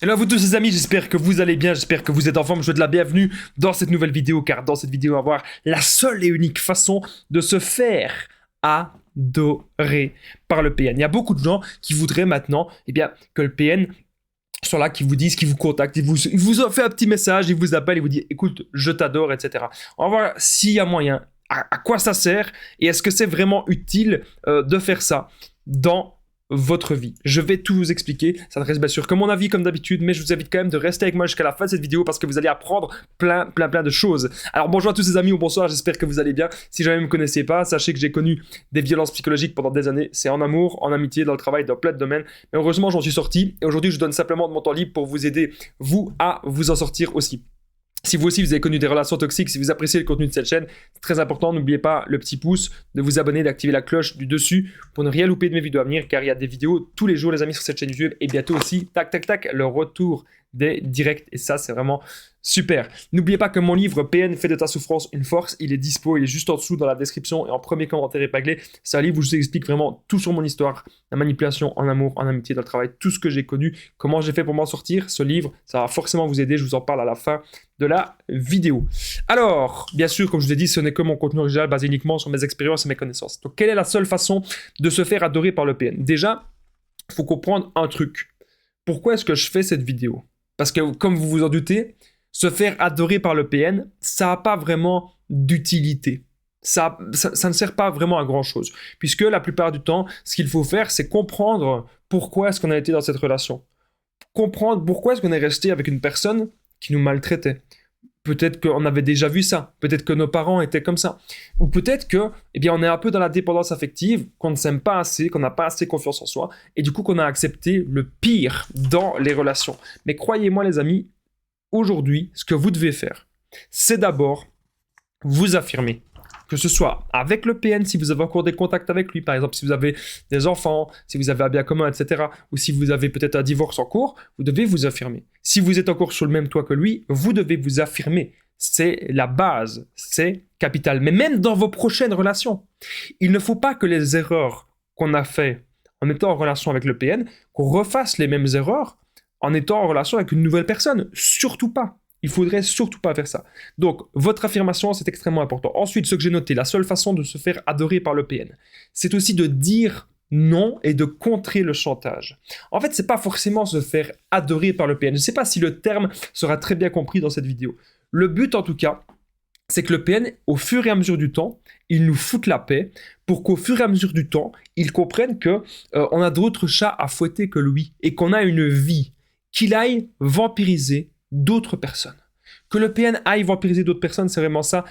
Hello à vous tous les amis, j'espère que vous allez bien, j'espère que vous êtes en forme, je vous souhaite la bienvenue dans cette nouvelle vidéo, car dans cette vidéo on va voir la seule et unique façon de se faire adorer par le PN. Il y a beaucoup de gens qui voudraient maintenant que le PN soit là, qui vous disent, qui vous contactent, il vous fait un petit message, il vous appelle, il vous dit écoute, je t'adore, etc. On va voir s'il y a moyen, à quoi ça sert, et est-ce que c'est vraiment utile de faire ça dans votre vie. Je vais tout vous expliquer, ça ne reste bien sûr que mon avis comme d'habitude, mais je vous invite quand même de rester avec moi jusqu'à la fin de cette vidéo parce que vous allez apprendre plein de choses. Alors bonjour à tous les amis ou bonsoir, j'espère que vous allez bien. Si jamais vous ne me connaissez pas, sachez que j'ai connu des violences psychologiques pendant des années. C'est en amour, en amitié, dans le travail, dans plein de domaines. Mais heureusement, j'en suis sorti et aujourd'hui, je donne simplement de mon temps libre pour vous aider, vous, à vous en sortir aussi. Si vous aussi vous avez connu des relations toxiques, si vous appréciez le contenu de cette chaîne, c'est très important, n'oubliez pas le petit pouce, de vous abonner, d'activer la cloche du dessus pour ne rien louper de mes vidéos à venir, car il y a des vidéos tous les jours les amis sur cette chaîne YouTube et bientôt aussi, le retour des directs et ça c'est vraiment super. N'oubliez pas que mon livre PN fait de ta souffrance une force, il est dispo, il est juste en dessous dans la description et en premier commentaire épinglé. C'est un livre où je vous explique vraiment tout sur mon histoire, la manipulation en amour, en amitié, dans le travail, tout ce que j'ai connu, comment j'ai fait pour m'en sortir. Ce livre, ça va forcément vous aider, je vous en parle à la fin de la vidéo. Alors, bien sûr, comme je vous ai dit, ce n'est que mon contenu original basé uniquement sur mes expériences et mes connaissances. Donc, quelle est la seule façon de se faire adorer par le PN? Déjà, il faut comprendre un truc. Pourquoi est-ce que je fais cette vidéo? Parce que, comme vous vous en doutez, se faire adorer par le PN, ça n'a pas vraiment d'utilité. Ça ne sert pas vraiment à grand-chose. Puisque la plupart du temps, ce qu'il faut faire, c'est comprendre pourquoi est-ce qu'on a été dans cette relation. Comprendre pourquoi est-ce qu'on est resté avec une personne qui nous maltraitait. Peut-être qu'on avait déjà vu ça. Peut-être que nos parents étaient comme ça. Ou peut-être que, on est un peu dans la dépendance affective, qu'on ne s'aime pas assez, qu'on n'a pas assez confiance en soi, et du coup qu'on a accepté le pire dans les relations. Mais croyez-moi les amis, aujourd'hui, ce que vous devez faire, c'est d'abord vous affirmer. Que ce soit avec le PN, si vous avez encore des contacts avec lui, par exemple, si vous avez des enfants, si vous avez un bien commun, etc., ou si vous avez peut-être un divorce en cours, vous devez vous affirmer. Si vous êtes encore sur le même toit que lui, vous devez vous affirmer. C'est la base, c'est capital. Mais même dans vos prochaines relations, il ne faut pas que les erreurs qu'on a fait en étant en relation avec le PN, qu'on refasse les mêmes erreurs en étant en relation avec une nouvelle personne. Surtout pas. Il faudrait surtout pas faire ça. Donc, votre affirmation, c'est extrêmement important. Ensuite, ce que j'ai noté, la seule façon de se faire adorer par le PN, c'est aussi de dire non et de contrer le chantage. En fait, c'est pas forcément se faire adorer par le PN. Je ne sais pas si le terme sera très bien compris dans cette vidéo. Le but, en tout cas, c'est que le PN, au fur et à mesure du temps, il nous foute la paix pour qu'au fur et à mesure du temps, il comprenne que on a d'autres chats à fouetter que lui et qu'on a une vie, qu'il aille vampiriser d'autres personnes. Que le PN aille vampiriser d'autres personnes, c'est vraiment ça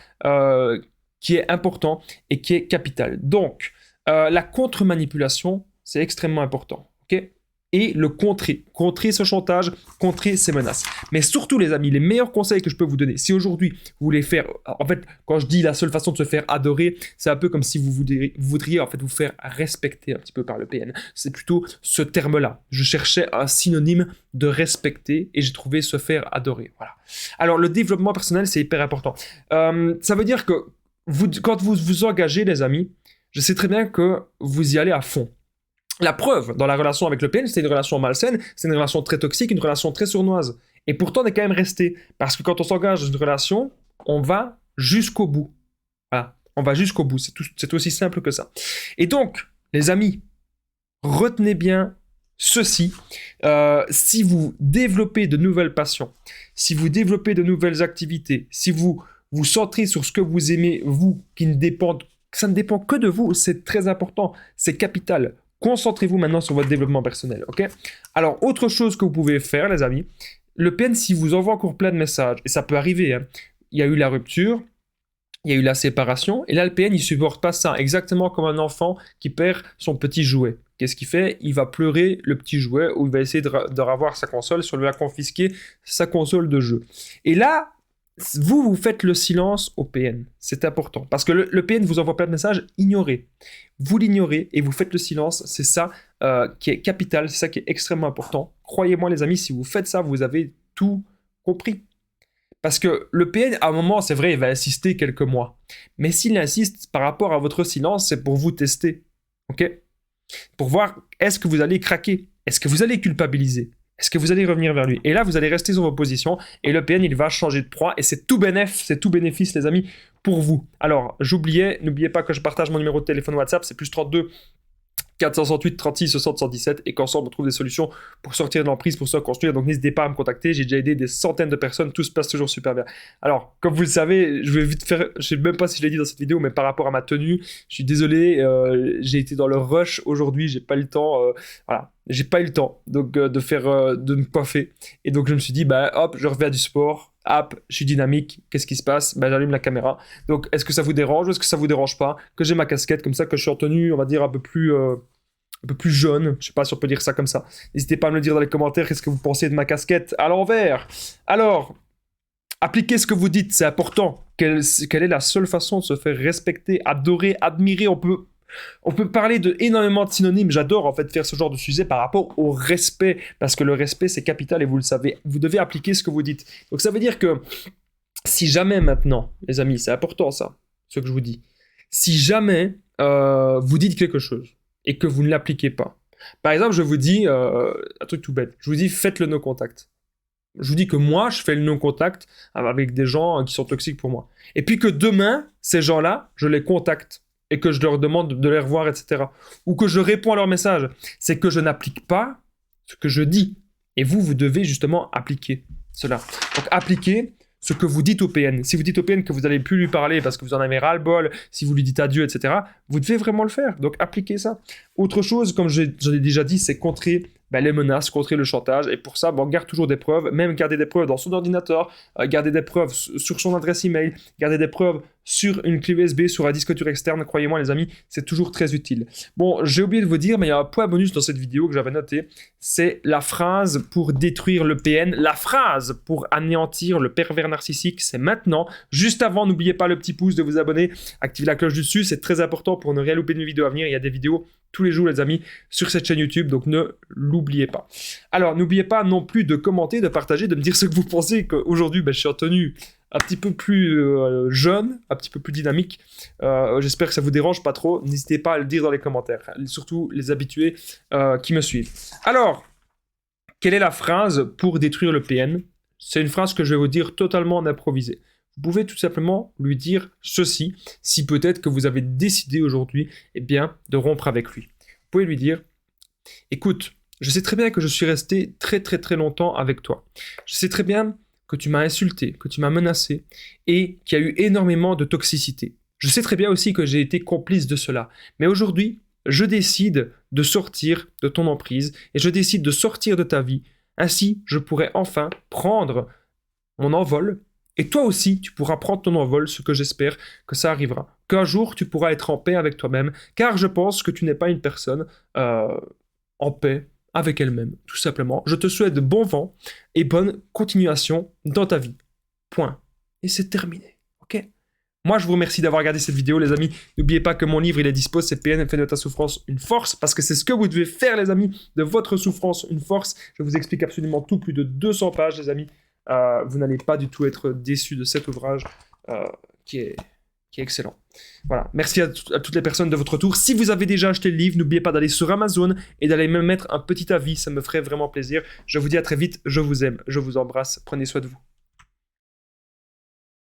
qui est important et qui est capital. Donc, la contre-manipulation, c'est extrêmement important. Okay, et le contrer ce chantage, contrer ces menaces. Mais surtout les amis, les meilleurs conseils que je peux vous donner, si aujourd'hui vous voulez faire, en fait, quand je dis la seule façon de se faire adorer, c'est un peu comme si vous voudriez en fait vous faire respecter un petit peu par le PN. C'est plutôt ce terme-là. Je cherchais un synonyme de respecter et j'ai trouvé se faire adorer. Voilà. Alors le développement personnel, c'est hyper important. Ça veut dire que quand vous vous engagez, les amis, je sais très bien que vous y allez à fond. La preuve, dans la relation avec le PN, c'était une relation malsaine, c'est une relation très toxique, une relation très sournoise. Et pourtant, on est quand même resté. Parce que quand on s'engage dans une relation, on va jusqu'au bout. Voilà, on va jusqu'au bout. C'est aussi simple que ça. Et donc, les amis, retenez bien ceci. Si vous développez de nouvelles passions, si vous développez de nouvelles activités, si vous vous centrez sur ce que vous aimez, vous, ça ne dépend que de vous, c'est très important, c'est capital. Concentrez-vous maintenant sur votre développement personnel, ok? Alors, autre chose que vous pouvez faire, les amis, le PN, s'il vous envoie encore plein de messages, et ça peut arriver, hein, il y a eu la rupture, il y a eu la séparation, et là, le PN, il ne supporte pas ça, exactement comme un enfant qui perd son petit jouet. Qu'est-ce qu'il fait? Il va pleurer le petit jouet, ou il va essayer de revoir sa console, si on lui a confisqué sa console de jeu. Et là, vous faites le silence au PN. C'est important. Parce que le PN vous envoie plein de messages, ignorez. Vous l'ignorez et vous faites le silence. C'est ça qui est capital. C'est ça qui est extrêmement important. Croyez-moi, les amis, si vous faites ça, vous avez tout compris. Parce que le PN, à un moment, c'est vrai, il va insister quelques mois. Mais s'il insiste par rapport à votre silence, c'est pour vous tester. OK? Pour voir, est-ce que vous allez craquer? Est-ce que vous allez culpabiliser? Est-ce que vous allez revenir vers lui? Et là, vous allez rester sur vos positions et le PN, il va changer de proie et c'est tout bénéfice, les amis, pour vous. Alors, n'oubliez pas que je partage mon numéro de téléphone WhatsApp, c'est +32 468 36 60 117 et qu'ensemble on trouve des solutions pour sortir de l'emprise, pour se reconstruire. Donc n'hésitez pas à me contacter, j'ai déjà aidé des centaines de personnes, tout se passe toujours super bien. Alors, comme vous le savez, je vais vite faire, je sais même pas si je l'ai dit dans cette vidéo, mais par rapport à ma tenue, je suis désolé, j'ai été dans le rush aujourd'hui, j'ai pas eu le temps, voilà, j'ai pas eu le temps donc de me coiffer. Et donc je me suis dit, bah hop, je reviens du sport. Hop, je suis dynamique, qu'est-ce qui se passe? Ben, j'allume la caméra. Donc, est-ce que ça vous dérange ou est-ce que ça vous dérange pas? Que j'ai ma casquette comme ça, que je suis en tenue, on va dire, un peu plus jaune. Je sais pas si on peut dire ça comme ça. N'hésitez pas à me le dire dans les commentaires, qu'est-ce que vous pensez de ma casquette à l'envers. Alors, appliquez ce que vous dites, c'est important. Quelle est la seule façon de se faire respecter, adorer, admirer? On peut parler de énormément de synonymes. J'adore en fait faire ce genre de sujet par rapport au respect, parce que le respect c'est capital et vous le savez. Vous devez appliquer ce que vous dites. Donc ça veut dire que si jamais maintenant, les amis, c'est important ça, ce que je vous dis. Si jamais vous dites quelque chose et que vous ne l'appliquez pas. Par exemple, je vous dis un truc tout bête. Je vous dis faites le no contact. Je vous dis que moi, je fais le no contact avec des gens qui sont toxiques pour moi. Et puis que demain, ces gens-là, je les contacte et que je leur demande de les revoir, etc. Ou que je réponds à leurs messages. C'est que je n'applique pas ce que je dis. Et vous devez justement appliquer cela. Donc appliquez ce que vous dites au PN. Si vous dites au PN que vous n'allez plus lui parler parce que vous en avez ras-le-bol, si vous lui dites adieu, etc., vous devez vraiment le faire. Donc appliquez ça. Autre chose, comme j'en ai déjà dit, c'est contrer les menaces, contrer le chantage. Et pour ça, on garde toujours des preuves, même garder des preuves dans son ordinateur, garder des preuves sur son adresse email, garder des preuves sur une clé USB, sur un disque dur externe. Croyez-moi, les amis, c'est toujours très utile. Bon, j'ai oublié de vous dire, mais il y a un point bonus dans cette vidéo que j'avais noté. C'est la phrase pour détruire le PN, la phrase pour anéantir le pervers narcissique. C'est maintenant. Juste avant, n'oubliez pas le petit pouce, de vous abonner, activez la cloche du dessus. C'est très important pour ne rien louper de mes vidéos à venir. Il y a des vidéos tous les jours, les amis, sur cette chaîne YouTube, donc ne l'oubliez pas. Alors, n'oubliez pas non plus de commenter, de partager, de me dire ce que vous pensez, qu'aujourd'hui, je suis en tenue un petit peu plus jeune, un petit peu plus dynamique. J'espère que ça vous dérange pas trop. N'hésitez pas à le dire dans les commentaires, surtout les habitués qui me suivent. Alors, quelle est la phrase pour détruire le PN? C'est une phrase que je vais vous dire totalement improvisée. Vous pouvez tout simplement lui dire ceci, si peut-être que vous avez décidé aujourd'hui, de rompre avec lui. Vous pouvez lui dire, écoute, je sais très bien que je suis resté très très très longtemps avec toi. Je sais très bien que tu m'as insulté, que tu m'as menacé et qu'il y a eu énormément de toxicité. Je sais très bien aussi que j'ai été complice de cela. Mais aujourd'hui, je décide de sortir de ton emprise et je décide de sortir de ta vie. Ainsi, je pourrai enfin prendre mon envol. Et toi aussi, tu pourras prendre ton envol, ce que j'espère que ça arrivera. Qu'un jour, tu pourras être en paix avec toi-même, car je pense que tu n'es pas une personne en paix avec elle-même, tout simplement. Je te souhaite de bon vent et bonne continuation dans ta vie. Point. Et c'est terminé. Ok? Moi, je vous remercie d'avoir regardé cette vidéo, les amis. N'oubliez pas que mon livre, il est dispo, c'est PN, fait de ta souffrance une force, parce que c'est ce que vous devez faire, les amis, de votre souffrance une force. Je vous explique absolument tout, plus de 200 pages, les amis. Vous n'allez pas du tout être déçus de cet ouvrage qui est excellent. Voilà, merci à toutes les personnes de votre tour. Si vous avez déjà acheté le livre, n'oubliez pas d'aller sur Amazon et d'aller me mettre un petit avis, ça me ferait vraiment plaisir. Je vous dis à très vite, je vous aime, je vous embrasse, prenez soin de vous.